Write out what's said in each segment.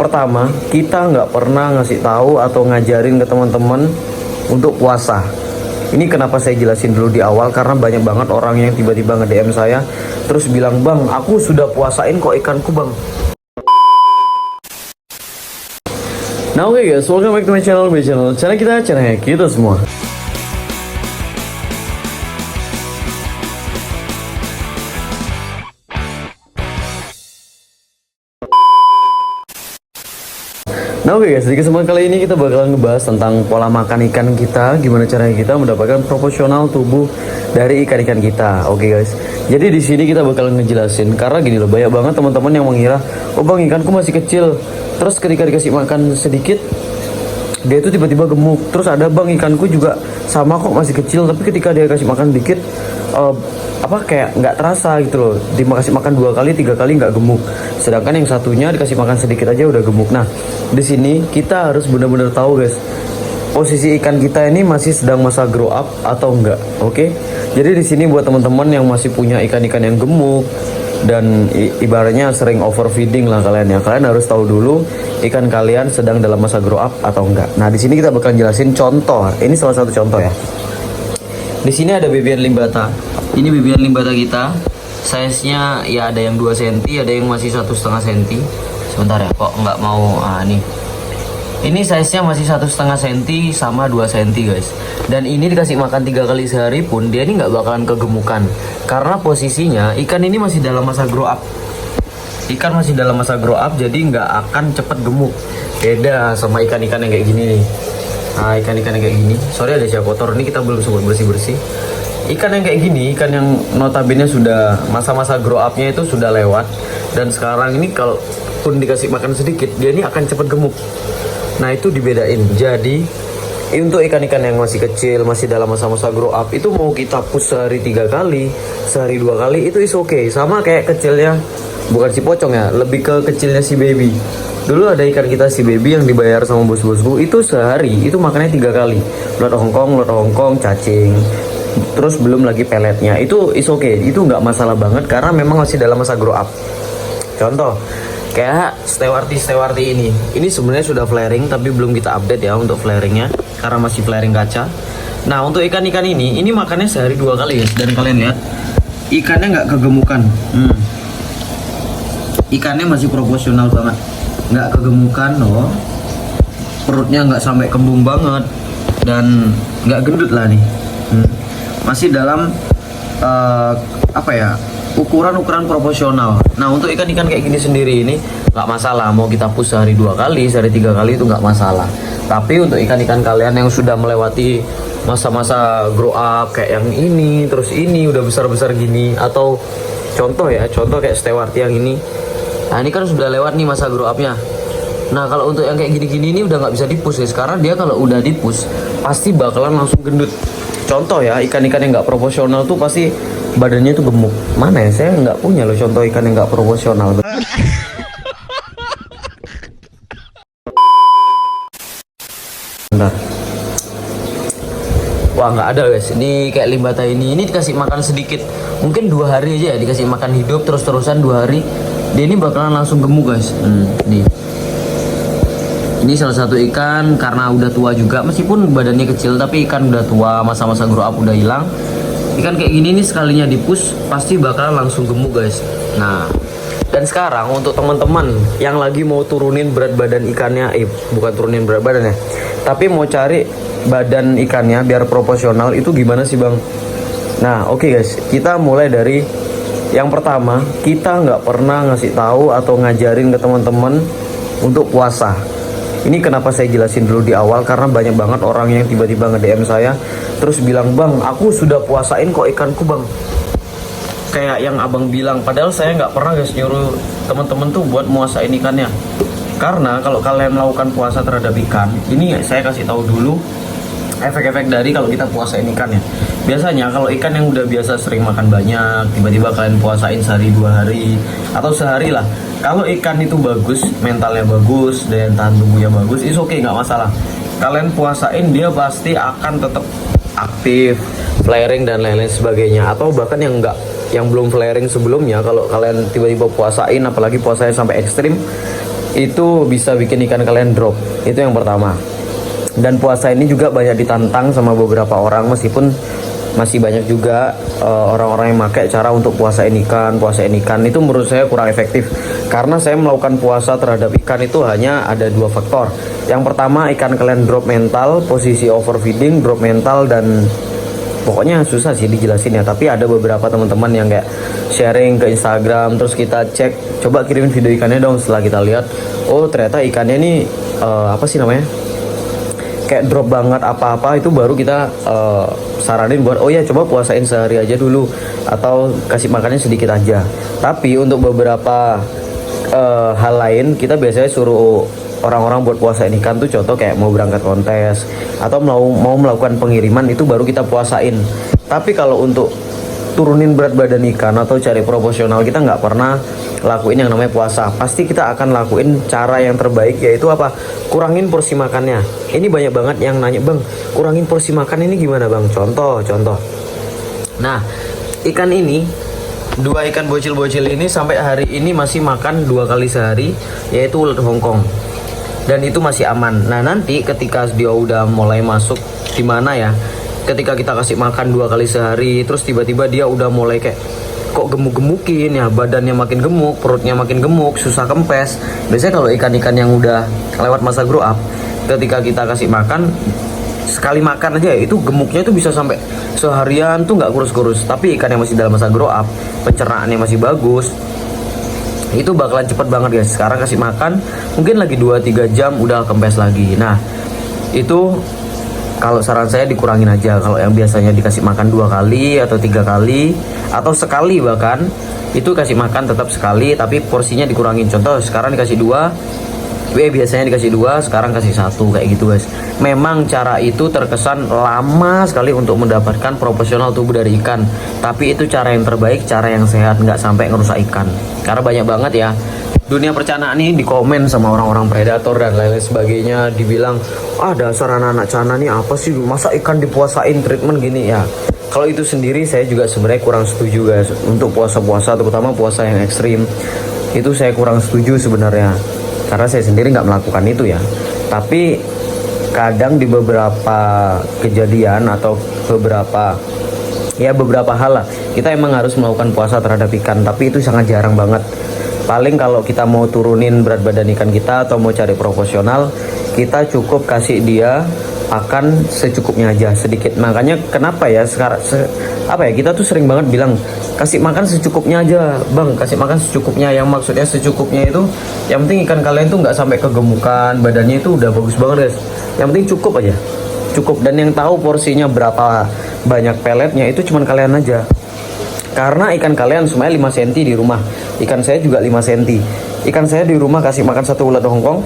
Pertama, kita nggak pernah ngasih tahu atau ngajarin ke teman-teman untuk puasa. Ini kenapa saya jelasin dulu di awal, karena banyak banget orang yang tiba-tiba nge-DM saya terus bilang, "Bang, aku sudah puasain kok ikanku, Bang." Nah, oke guys, welcome back to my channel, channel kita semua. Nah, oke guys, di kesempatan kali ini kita bakalan ngebahas tentang pola makan ikan kita, gimana caranya kita mendapatkan proporsional tubuh dari ikan-ikan kita. Oke guys, jadi di sini kita bakalan ngejelasin, karena gini loh, banyak banget teman-teman yang mengira, "Oh bang, ikanku masih kecil," terus ketika dikasih makan sedikit dia itu tiba-tiba gemuk. Terus ada, "Bang, ikanku juga sama kok, masih kecil, tapi ketika dia kasih makan dikit kayak nggak terasa gitu loh, dikasih makan 2 kali 3 kali nggak gemuk, sedangkan yang satunya dikasih makan sedikit aja udah gemuk." Nah, di sini kita harus benar-benar tahu guys, posisi ikan kita ini masih sedang masa grow up atau enggak. Oke, jadi di sini buat teman-teman yang masih punya ikan-ikan yang gemuk dan ibaratnya sering overfeeding lah kalian ya, kalian harus tahu dulu ikan kalian sedang dalam masa grow up atau enggak. Nah, di sini kita bakalan jelasin contoh. Ini salah satu contoh ya. Di sini ada bebian limbata. Ini bebian limbata kita. Size-nya ya ada yang 2 cm, ada yang masih 1,5 cm. Sebentar ya, kok nggak mau. Nih. Ini size-nya masih 1,5 cm sama 2 cm guys. Dan ini dikasih makan 3 kali sehari pun dia ini nggak bakalan kegemukan. Karena posisinya ikan ini masih dalam masa grow up. Ikan masih dalam masa grow up, jadi nggak akan cepet gemuk. Beda sama ikan-ikan yang kayak gini nih. Nah, ikan-ikan yang kayak gini, sorry ada siapa kotor, ini kita belum sempat bersih-bersih. Ikan yang kayak gini, ikan yang notabene sudah masa-masa grow up-nya itu sudah lewat, dan sekarang ini kalau pun dikasih makan sedikit, dia ini akan cepat gemuk. Nah, itu dibedain. Jadi untuk ikan-ikan yang masih kecil, masih dalam masa-masa grow up, itu mau kita push sehari 3 kali, sehari 2 kali, itu is okay. Sama kayak kecilnya, bukan si pocong ya, lebih ke kecilnya si baby. Dulu ada ikan kita si baby yang dibayar sama bos-bosku, itu sehari itu makannya 3 kali, lot hongkong, cacing, terus belum lagi peletnya. Itu is okay, itu nggak masalah banget karena memang masih dalam masa grow up. Contoh kayak stewarti ini sebenarnya sudah flaring tapi belum kita update ya untuk flaringnya karena masih flaring kaca. Nah, untuk ikan-ikan ini makannya sehari 2 kali guys, dan kalian lihat ikannya nggak kegemukan. Ikannya masih proporsional banget, nggak kegemukan loh, perutnya nggak sampai kembung banget dan nggak gendut lah nih. Masih dalam ukuran proporsional. Nah, untuk ikan-ikan kayak gini sendiri ini nggak masalah mau kita push sehari 2 kali, sehari 3 kali, itu nggak masalah. Tapi untuk ikan-ikan kalian yang sudah melewati masa-masa grow up kayak yang ini, terus ini udah besar-besar gini, atau contoh kayak stewarti yang ini. Nah, ini kan sudah lewat nih masa grow up-nya. Nah, kalau untuk yang kayak gini-gini ini udah nggak bisa dipush guys, karena dia kalau udah dipush pasti bakalan langsung gendut. Contoh ya, ikan-ikan yang nggak proporsional tuh pasti badannya tuh gemuk. Mana ya, saya nggak punya loh contoh ikan yang nggak proporsional. Bentar. Wah, nggak ada guys. Ini kayak limbata ini dikasih makan sedikit, mungkin 2 hari aja ya, dikasih makan hidup terus-terusan 2 hari, dia ini bakalan langsung gemuk guys. Nih. Ini salah satu ikan karena udah tua juga, meskipun badannya kecil tapi ikan udah tua, masa-masa grow up udah hilang. Ikan kayak gini nih sekalinya dipush pasti bakalan langsung gemuk guys. Nah, dan sekarang untuk teman-teman yang lagi mau turunin berat badan ikannya, bukan turunin berat badan ya, tapi mau cari badan ikannya biar proporsional, itu gimana sih bang? Nah, oke guys, kita mulai dari yang pertama, kita nggak pernah ngasih tahu atau ngajarin ke teman-teman untuk puasa. Ini kenapa saya jelasin dulu di awal, karena banyak banget orang yang tiba-tiba nge-DM saya terus bilang, "Bang, aku sudah puasain kok ikanku bang." Kayak yang abang bilang, padahal saya nggak pernah guys nyuruh teman-teman tuh buat muasain ikannya. Karena kalau kalian melakukan puasa terhadap ikan, ini saya kasih tahu dulu efek-efek dari kalau kita puasain ikannya. Biasanya kalau ikan yang udah biasa sering makan banyak, tiba-tiba kalian puasain sehari 2 hari atau sehari lah. Kalau ikan itu bagus, mentalnya bagus, daya tahan tubuhnya bagus, is okay, nggak masalah. Kalian puasain, dia pasti akan tetap aktif, flaring dan lain-lain sebagainya. Atau bahkan yang belum flaring sebelumnya, kalau kalian tiba-tiba puasain, apalagi puasanya sampai ekstrim, itu bisa bikin ikan kalian drop. Itu yang pertama. Dan puasa ini juga banyak ditantang sama beberapa orang, meskipun masih banyak juga orang-orang yang pakai cara untuk puasain ikan itu menurut saya kurang efektif, karena saya melakukan puasa terhadap ikan itu hanya ada dua faktor. Yang pertama, ikan kalian drop mental, posisi overfeeding, drop mental, dan pokoknya susah sih dijelasin ya. Tapi ada beberapa teman-teman yang kayak sharing ke Instagram, terus kita cek, coba kirimin video ikannya dong. Setelah kita lihat, oh ternyata ikannya ini apa sih namanya, kayak drop banget apa-apa, itu baru kita saranin buat, oh ya coba puasain sehari aja dulu, atau kasih makannya sedikit aja. Tapi untuk beberapa hal lain, kita biasanya suruh orang-orang buat puasain ikan tuh, contoh kayak mau berangkat kontes atau mau melakukan pengiriman, itu baru kita puasain. Tapi kalau untuk turunin berat badan ikan atau cari proporsional, kita nggak pernah lakuin yang namanya puasa. Pasti kita akan lakuin cara yang terbaik, yaitu apa? Kurangin porsi makannya. Ini banyak banget yang nanya, bang, kurangin porsi makan ini gimana bang? Contoh. Nah, ikan ini, dua ikan bocil-bocil ini sampai hari ini masih makan 2 kali sehari, yaitu ulet Hongkong. Dan itu masih aman. Nah, nanti ketika dia udah mulai masuk di mana ya, ketika kita kasih makan 2 kali sehari, terus tiba-tiba dia udah mulai kayak kok gemuk-gemukin ya, badannya makin gemuk, perutnya makin gemuk, susah kempes. Biasanya kalau ikan-ikan yang udah lewat masa grow up, ketika kita kasih makan, sekali makan aja itu gemuknya itu bisa sampai seharian tuh nggak kurus-kurus. Tapi ikan yang masih dalam masa grow up, pencernaannya masih bagus, itu bakalan cepet banget guys. Sekarang kasih makan mungkin lagi 2-3 jam udah kempes lagi. Nah, itu kalau saran saya dikurangin aja. Kalau yang biasanya dikasih makan 2 kali atau 3 kali atau sekali, bahkan itu kasih makan tetap sekali, tapi porsinya dikurangin. Contoh sekarang dikasih 2, biasanya dikasih 2, sekarang kasih 1, kayak gitu guys. Memang cara itu terkesan lama sekali untuk mendapatkan proporsional tubuh dari ikan, tapi itu cara yang terbaik, cara yang sehat, nggak sampai ngerusak ikan. Karena banyak banget ya dunia percanaan ini di komen sama orang-orang predator dan lain-lain sebagainya, dibilang, ah dasar anak-anak cana nih apa sih, masa ikan dipuasain treatment gini ya. Kalau itu sendiri saya juga sebenarnya kurang setuju guys. Untuk puasa-puasa, terutama puasa yang ekstrim, itu saya kurang setuju sebenarnya, karena saya sendiri nggak melakukan itu ya. Tapi kadang di beberapa kejadian atau beberapa hal lah, kita emang harus melakukan puasa terhadap ikan, tapi itu sangat jarang banget. Paling kalau kita mau turunin berat badan ikan kita atau mau cari proporsional, kita cukup kasih dia akan secukupnya aja, sedikit. Makanya kenapa ya sekarang kita tuh sering banget bilang kasih makan secukupnya aja bang, kasih makan secukupnya. Yang maksudnya secukupnya itu yang penting ikan kalian tuh nggak sampai kegemukan, badannya itu udah bagus banget guys. Yang penting cukup aja, cukup. Dan yang tahu porsinya berapa banyak peletnya itu cuman kalian aja. Karena ikan kalian semuanya 5 cm di rumah, ikan saya juga 5 cm. Ikan saya di rumah kasih makan 1 ulet Hongkong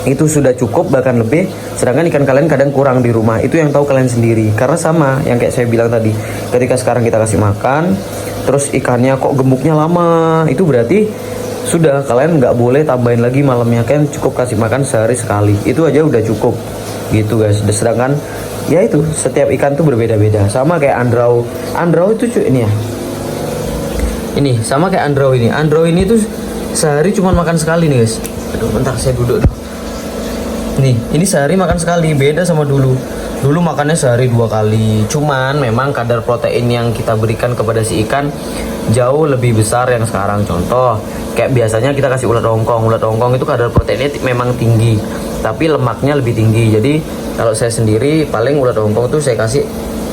itu sudah cukup, bahkan lebih. Sedangkan ikan kalian kadang kurang di rumah, itu yang tahu kalian sendiri. Karena sama yang kayak saya bilang tadi, ketika sekarang kita kasih makan terus ikannya kok gemuknya lama, itu berarti sudah kalian nggak boleh tambahin lagi malamnya. Kalian cukup kasih makan sehari sekali, itu aja udah cukup gitu guys. Sedangkan ya itu setiap ikan tuh berbeda-beda. Sama kayak andrau itu ini ya, ini sama kayak andrau ini tuh sehari cuma makan sekali nih guys. Aduh bentar saya duduk dulu. Nih ini sehari makan sekali, beda sama dulu makannya sehari 2 kali. Cuman memang kadar protein yang kita berikan kepada si ikan jauh lebih besar yang sekarang. Contoh kayak biasanya kita kasih ulet Hongkong itu kadar proteinnya memang tinggi, tapi lemaknya lebih tinggi. Jadi kalau saya sendiri paling ulet Hongkong tuh saya kasih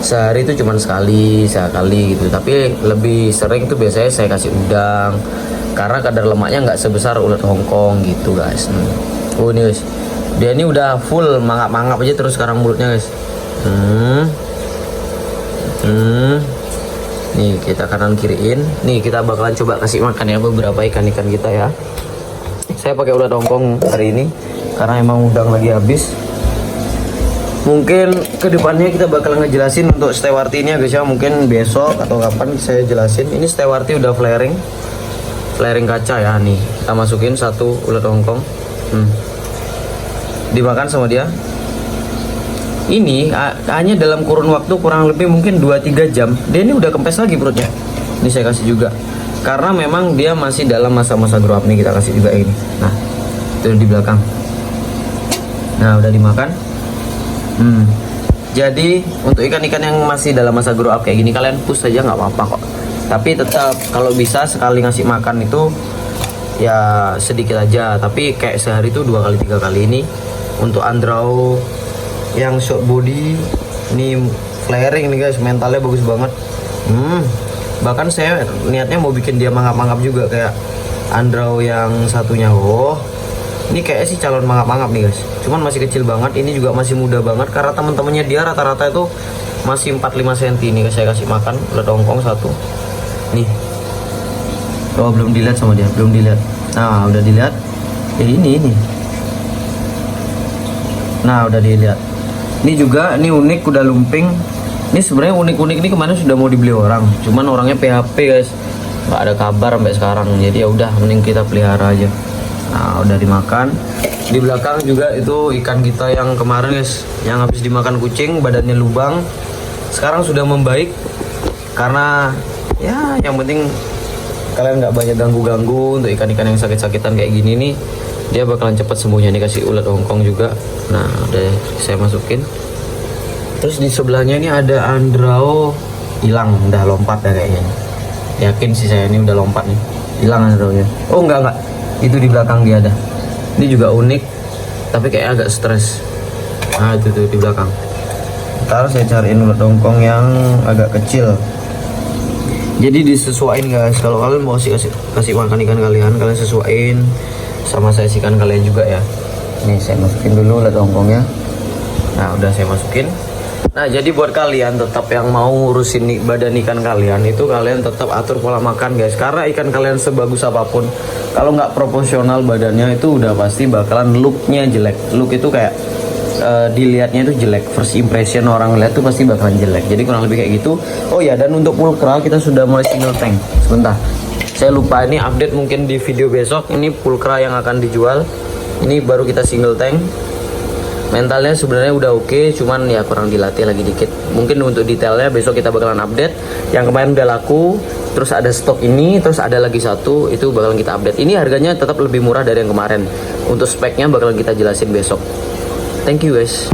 sehari itu cuma sekali gitu. Tapi lebih sering tuh biasanya saya kasih udang, karena kadar lemaknya nggak sebesar ulet Hongkong gitu guys. Oh ini guys, dia ini udah full mangap-mangap aja terus sekarang mulutnya guys. Nih kita kanan kiriin. Nih kita bakalan coba kasih makan ya beberapa ikan-ikan kita ya. Saya pakai ulet Hongkong hari ini karena emang udang lagi habis. Mungkin kedepannya kita bakal ngejelasin untuk stewarti ini ya guys ya. Mungkin besok atau kapan saya jelasin. Ini stewarti udah flaring kaca ya. Nih kita masukin 1 ulet Hongkong. Dimakan sama dia. Ini hanya dalam kurun waktu kurang lebih mungkin 2-3 jam dia ini udah kempes lagi perutnya. Ini saya kasih juga karena memang dia masih dalam masa-masa grow up nih, kita kasih juga ini. Nah Itu di belakang. Nah, udah dimakan. Jadi untuk ikan-ikan yang masih dalam masa grow up kayak gini, kalian push aja nggak apa-apa kok. Tapi tetap kalau bisa sekali ngasih makan itu ya sedikit aja. Tapi kayak sehari itu 2 kali 3 kali. Ini untuk andrau yang short body, ini flaring nih guys, mentalnya bagus banget. Bahkan saya niatnya mau bikin dia mangap-mangap juga kayak andrau yang satunya. Ini kayaknya sih calon mangap-mangap nih guys, cuman masih kecil banget. Ini juga masih muda banget karena teman-temannya dia rata-rata itu masih 45 cm. Ini saya kasih makan udah dongkong satu nih. Belum dilihat sama dia, belum dilihat. Nah, udah dilihat. Ini nah, udah dilihat. Ini juga, ini unik, udah lumping. Ini sebenarnya unik-unik ini kemarin sudah mau dibeli orang, cuman orangnya PHP guys, nggak ada kabar sampai sekarang. Jadi ya udah, mending kita pelihara aja. Nah, udah dimakan. Di belakang juga itu ikan kita yang kemarin guys, yang habis dimakan kucing, badannya lubang. Sekarang sudah membaik karena ya yang penting kalian nggak banyak ganggu-ganggu. Untuk ikan-ikan yang sakit-sakitan kayak gini nih, dia bakalan cepat sembuhnya. Nih kasih ulat Hongkong juga. Nah, udah saya masukin. Terus di sebelahnya ini ada andrau hilang, udah lompat ya kayaknya. Yakin sih saya ini udah lompat nih. Hilang andraunya. Oh enggak. Itu di belakang dia ada. Ini juga unik, tapi kayak agak stres. Nah, itu tuh di belakang. Ntar saya cariin ulat Hongkong yang agak kecil. Jadi disesuaikan guys. Kalau kalian mau kasih makan ikan kalian sesuaiin sama saya ikan kalian juga ya. Nih saya masukin dulu ulat Hongkongnya. Nah, udah saya masukin. Nah, jadi buat kalian tetap yang mau ngurusin badan ikan kalian itu, kalian tetap atur pola makan guys. Karena ikan kalian sebagus apapun, kalau nggak proporsional badannya itu udah pasti bakalan looknya jelek. Look itu kayak dilihatnya itu jelek. First impression orang lihat tuh pasti bakalan jelek. Jadi kurang lebih kayak gitu. Oh ya, dan untuk pulkra kita sudah mulai single tank. Sebentar, saya lupa, ini update mungkin di video besok. Ini pulkra yang akan dijual. Ini baru kita single tank. Mentalnya sebenarnya udah oke, cuman ya kurang dilatih lagi dikit. Mungkin untuk detailnya besok kita bakalan update. Yang kemarin udah laku, terus ada stok ini, terus ada lagi satu, itu bakalan kita update. Ini harganya tetap lebih murah dari yang kemarin. Untuk speknya bakalan kita jelasin besok. Thank you guys.